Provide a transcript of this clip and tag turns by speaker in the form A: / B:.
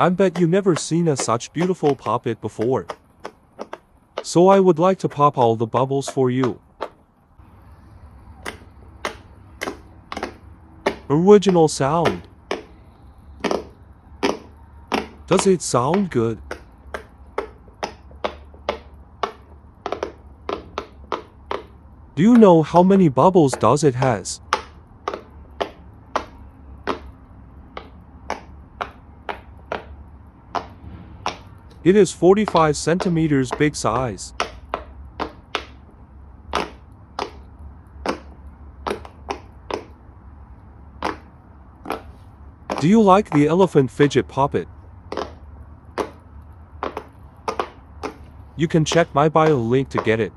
A: I bet you never seen a such beautiful puppet before. So I would like to pop all the bubbles for you. Original sound. Does it sound good? Do you know how many bubbles does it has? It is 45 centimeters big size. Do you like the elephant fidget puppet? You can check my bio link to get it.